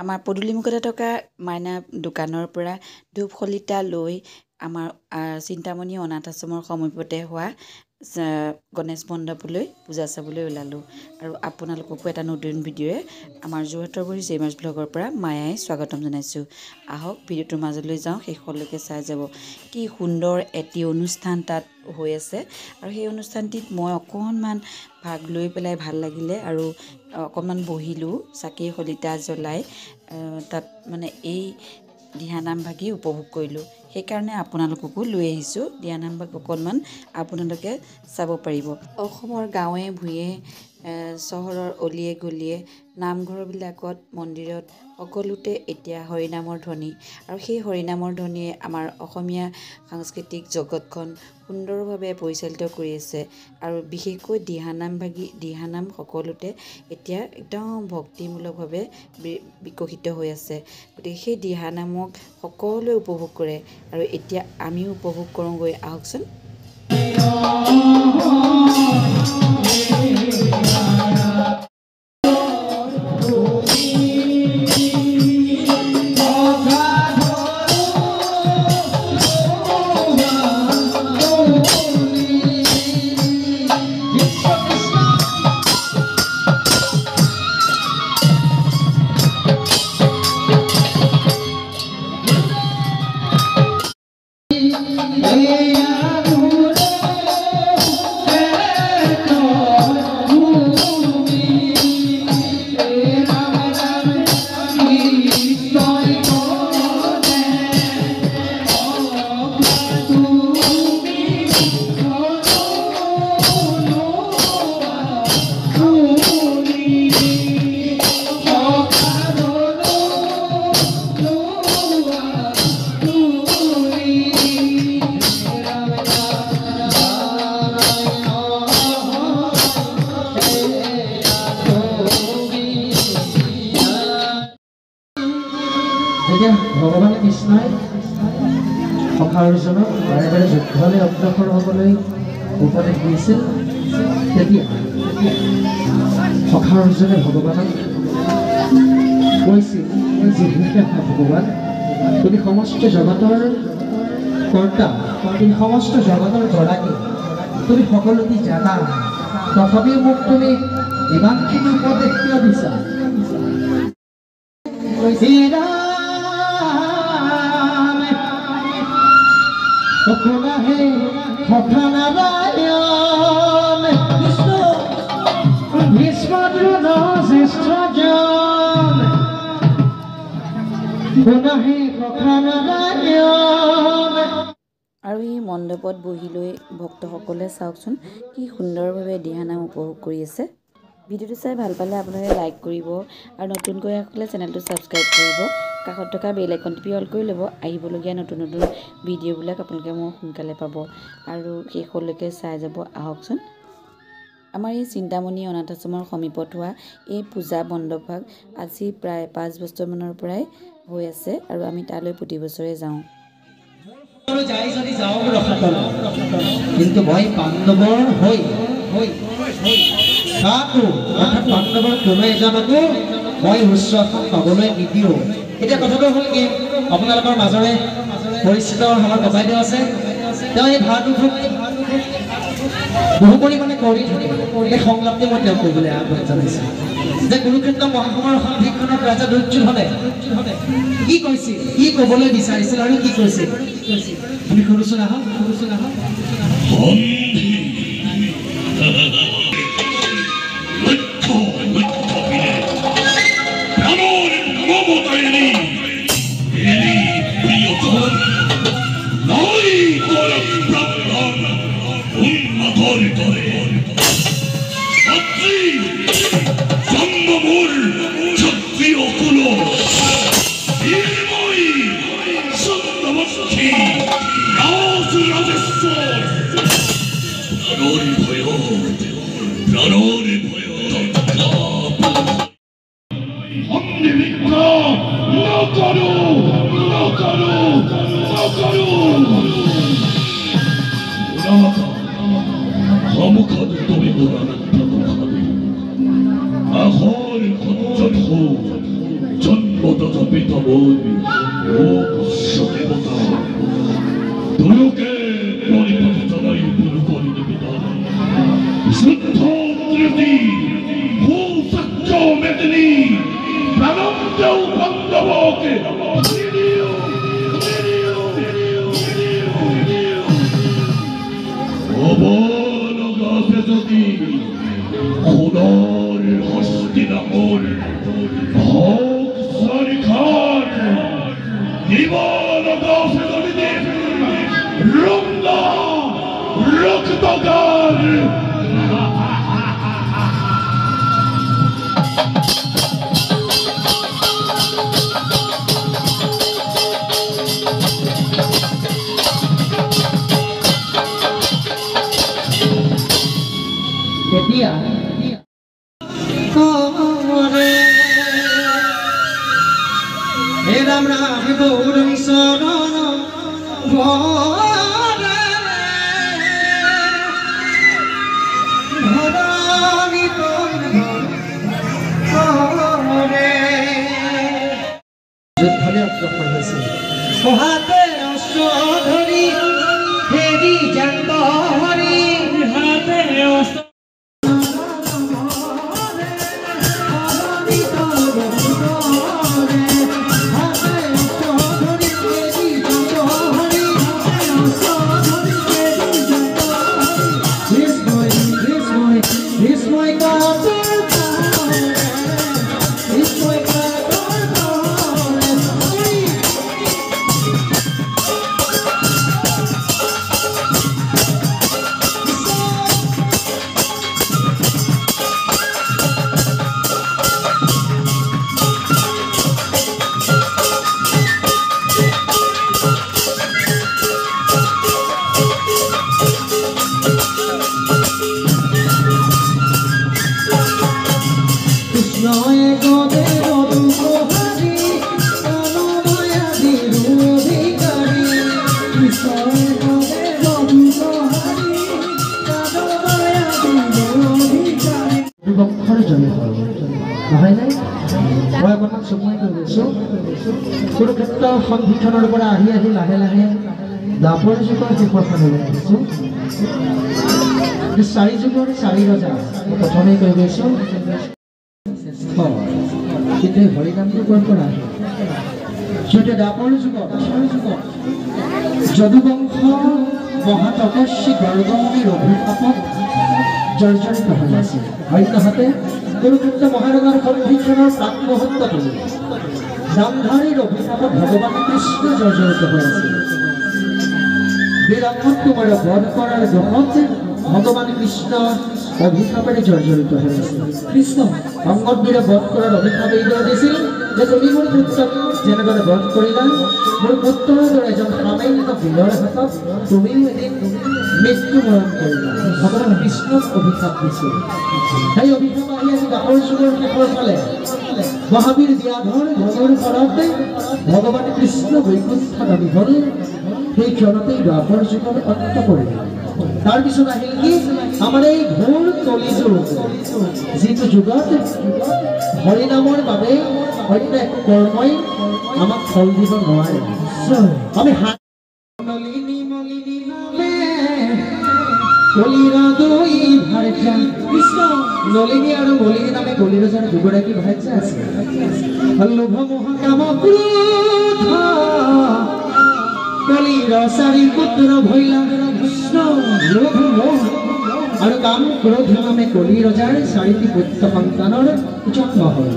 আমাৰ পদূলিমুখতে থকা মাইনা দোকানৰ পৰা ধূপ শলিতা লৈ আমাৰ চিন্তামণি অনাথ আশ্ৰমৰ সমীপতে হোৱা গণেশ মণ্ডপলৈ পূজা চাবলৈ ওলালোঁ। আৰু আপোনালোককো এটা নতুন ভিডিঅ'ৰে আমাৰ যোৰহাটৰ বুঢ়ী জেমাৰ্চ ব্লগৰ পৰা মায়াই স্বাগতম জনাইছোঁ। আহক ভিডিঅ'টোৰ মাজলৈ যাওঁ, শেষলৈকে চাই যাব। কি সুন্দৰ এটি অনুষ্ঠান তাত হৈ আছে আৰু সেই অনুষ্ঠানটিত মই অকণমান ভাগ লৈ পেলাই ভাল লাগিলে আৰু অকণমান বহিলোঁ চাকি শলিতা জ্বলাই তাত মানে এই দিহানাম ভাগি উপভোগ কৰিলোঁ। সেইকাৰণে আপোনালোককো লৈ আহিছোঁ দিহানাম ভাগ অকণমান আপোনালোকে চাব পাৰিব। অসমৰ গাঁৱে ভূঞে চহৰৰ অলিয়ে গলিয়ে নামঘৰবিলাকত মন্দিৰত সকলোতে এতিয়া হৰিনামৰ ধ্বনি আৰু সেই হৰিনামৰ ধ্বনিয়ে আমাৰ অসমীয়া সাংস্কৃতিক জগতখন সুন্দৰভাৱে পৰিচালিত কৰি আছে। আৰু বিশেষকৈ দিহানাম সকলোতে এতিয়া একদম ভক্তিমূলকভাৱে বিকশিত হৈ আছে। গতিকে সেই দিহানামক সকলোৱে উপভোগ কৰে আৰু এতিয়া আমিও উপভোগ কৰোঁগৈ, আহকচোন। যেতিয়া ভগৱান কৃষ্ণই সখা অৰ্জুনক বাৰে বাৰে যুদ্ধলৈ অগ্ৰসৰ হ'বলৈ উপদেশ দিছিল, তেতিয়া সখা অৰ্জুনে ভগৱানক কৈছিল যে ভগৱান, তুমি সমস্ত জগতৰ কৰ্তা, তুমি সমস্ত জগতৰ গৰাকী, তুমি সকলোকে জানা, তথাপিও মোক তুমি ইমানখিনি উপদেশ কিয় দিছা? হে সখা নাৰায়ণ ভীষ্ম দ্ৰোণ জ্যেষ্ঠজন, হে সখা নাৰায়ণ। আৰু এই মণ্ডপত বহি লৈ ভক্তসকলে চাওকচোন কি সুন্দৰভাৱে দিহানাম উপভোগ কৰি আছে। ভিডিঅ'টো চাই ভাল পালে আপোনালোকে লাইক কৰিব আৰু নতুনকৈ আহিলে চেনেলটো ছাবস্ক্ৰাইব কৰিব। কাষত থকা বেল আইকন টিপি অল কৰি ল'ব। আহিবলগীয়া নতুন নতুন ভিডিঅ'বিলাক আপোনালোকে মোক সোনকালে পাব আৰু শেষলৈকে চাই যাব, আহকচোন। আমাৰ এই চিন্তামণি অনাথ আশ্ৰমৰ সমীপত হোৱা এই পূজা মণ্ডপভাগ আজি প্ৰায় 5 বছৰমানৰ পৰাই হৈ আছে আৰু আমি তালৈ প্ৰতি বছৰে যাওঁ। কিন্তু মই পাণ্ডৱৰ হৈ পাণ্ডৱৰ কোনো এজনকো মই উচ্চ আসন পাবলৈ নিদিওঁ। এতিয়া কথাটো হ'ল কি, আপোনালোকৰ মাজৰে পৰিচিত আমাৰ ককাইদেউ আছে, তেওঁ এই ভাৰতটো বহু পৰিমাণে কৰি থাকে। এই সংলাপটো মই তেওঁক কৰিবলৈ আহ্বান জনাইছোঁ যে কুৰুক্ষেত্ৰ মহাসমৰৰ সন্ধিক্ষণত ৰাজা দুৰ্যোধনে কি কৈছিল, কি ক'বলৈ বিচাৰিছিল আৰু কি কৈছিল আপুনি শুনিছোঁ আহক। দেবতা পিতা বলবি ও কশ্য দেবতা তোকে পরিপথ জানাই পুরো করে দেবে শুদ্ধ তৃতি ভূসত্য মেদিনী প্রাণন্তেও বন্ধবকে অবন গাছে যদি খুদর হস্তিনাপুর হোক সরিখার জীবন গাছে যদি রুঙ্গা রক্তগার এতিয়া হে ৰাম ৰাম গৌৰ শৰণ যুদ্ধলৈ অগ্ৰসৰ হৈছে হাতে অস্ত্ৰ ধৰি হেৰি জান্ত হৰি হাতে অস্ত্ৰ কুৰুক্ষেত্ৰ সন্ধিক্ষণৰ পৰা আহি আহি লাহে লাহে দ্বাপৰ যুগৰ শেষৰখনলৈ আহিছোঁ চাৰি যুগৰ চাৰি ৰজা প্ৰথমেই কৈ গৈছোঁ কিন্তু হৰিনামটো ক'ৰ পৰা আহে যিহেতু দ্বাপৰ যুগত যদুবংশ মহাতপস্বী গৰ্গমুনিৰ অভিশাপত জৰ্জৰিত হৈ আছিল অন্যহাতে কুৰুক্ষেত্ৰ মহানগৰ সন্ধিক্ষণৰ প্ৰাক মুহূৰ্তটো গান্ধাৰীৰ অভিশাপত ভগৱান কৃষ্ণ জৰ্জৰিত হৈ আছিল বীৰাঙ্গন কুমাৰক বধ কৰাৰ দোষত ভগৱান কৃষ্ণ অভিশাপেৰে জৰ্জৰিত হৈ আছিল কৃষ্ণ অংগদ বীৰে বধ কৰাৰ অভিশাপ এইদৰে দিছিল যে তুমি মোৰ পুত্ৰক যেনেদৰে বধ কৰিলা মোৰ পুত্ৰৰ দৰে এজন সামান্য বীৰৰ হাতত তুমিও এদিন মৃত্যুবৰণ কৰিলা ভগৱান কৃষ্ণক অভিশাপ দিছিল সেই অভিশাপ আহি আহি দ্বাপৰ যুগৰ শেষৰ ফালে মহাবীৰ ব্যাধৰ ভগৰ ফলতে ভগৱান কৃষ্ণ বৈকুণ্ঠগামী হ'ল সেই ক্ষণতেই দ্বাপৰ যুগৰ অন্ত পৰিল তাৰপিছত আহিল কি আমাৰ এই ঘোৰ কলিযুগ যিটো যুগত হৰিনামৰ বাবে অন্য একো কৰ্মই আমাক ফল দিব নোৱাৰে আমি মলিনী মলিনী নামে কলিৰ দুই ভাৰ্যা কৃষ্ণ নলিনী আৰু মলিনী নামে কলিৰ জনে দুগৰাকী ভাৰ্যা আছে লোভ মোহ কাম ক্ৰোধ কলিৰ চাৰি পুত্ৰ ভৈলা কৃষ্ণ লোভ মোহ আৰু কাম ক্ৰোধ নামে কলি ৰজাৰ চাৰিটি পুত্ৰ সন্তানৰ জন্ম হ'ল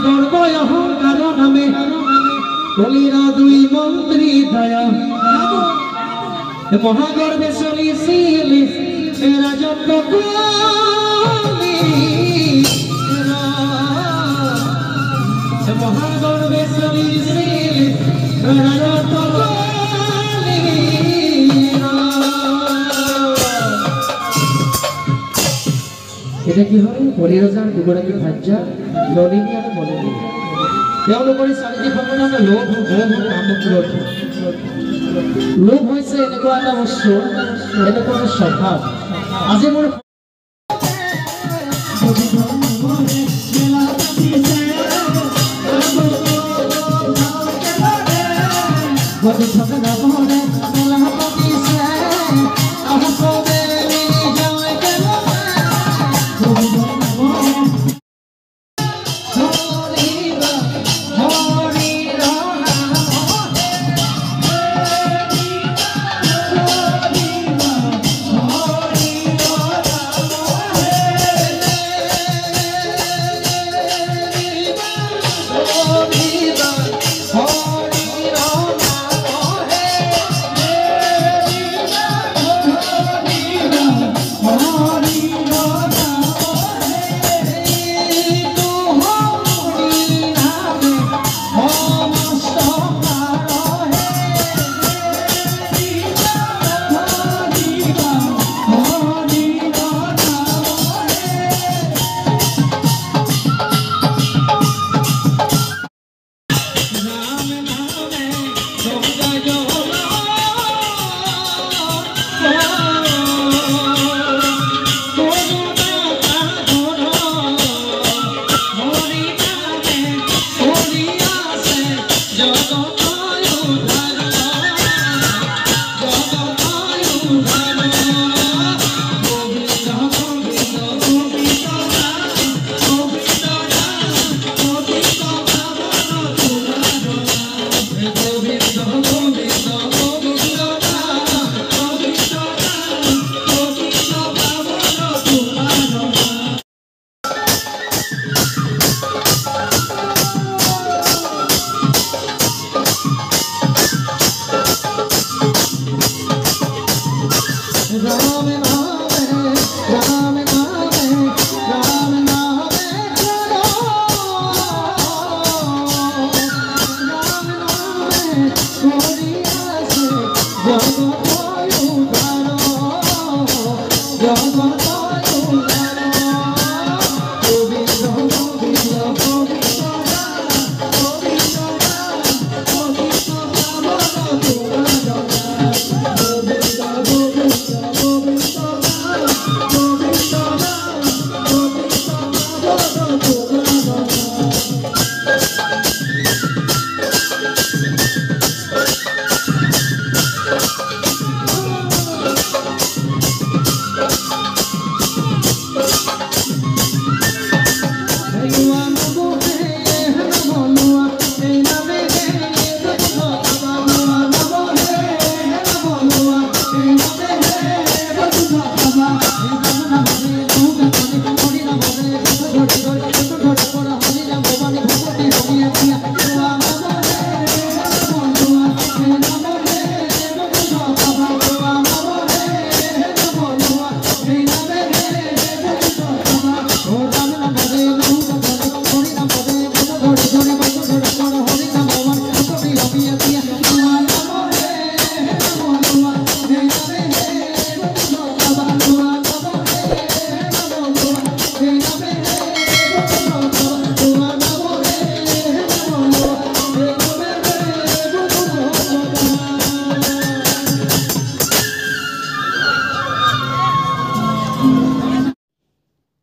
গৰ্ব অহংকাৰ নামে কলিৰ দুই মন্ত্ৰী দয়া মহাগৰ্ভে চলিছিল ৰাজত্ব মহাগৰ্ভে চলিছিল ৰাজত্ব এতিয়া কি হ'ল কলি ৰজাৰ দুগৰাকী ভাৰ্যা নলিনী আৰু মলিনী তেওঁলোকৰ চাৰিটি সন্তান লোভ মোহ কাম ক্ৰোধ লোভ হৈছে এনেকুৱা এটা বস্তু এনেকুৱা এটা স্বভাৱ আজি মোৰ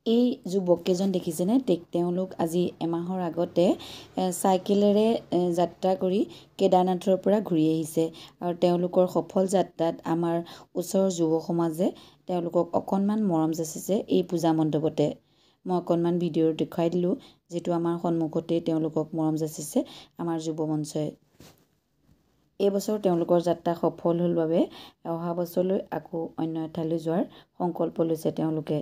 এই যুৱককেইজন দেখিছেনে তেওঁলোক আজি এমাহৰ আগতে চাইকেলেৰে যাত্ৰা কৰি কেদাৰনাথৰ পৰা ঘূৰি আহিছে আৰু তেওঁলোকৰ সফল যাত্ৰাত আমাৰ ওচৰৰ যুৱ সমাজে তেওঁলোকক অকণমান মৰম যাচিছে এই পূজা মণ্ডপতে। মই অকণমান ভিডিঅ' দেখুৱাই দিলোঁ, যিটো আমাৰ সন্মুখতেই তেওঁলোকক মৰম যাচিছে আমাৰ যুৱ মঞ্চই। এইবছৰ তেওঁলোকৰ যাত্ৰা সফল হ'ল বাবে অহা বছৰলৈ আকৌ অন্য এঠাইলৈ যোৱাৰ সংকল্প লৈছে তেওঁলোকে।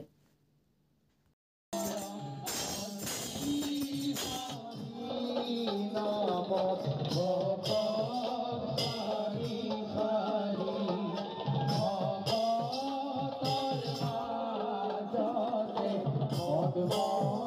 Oh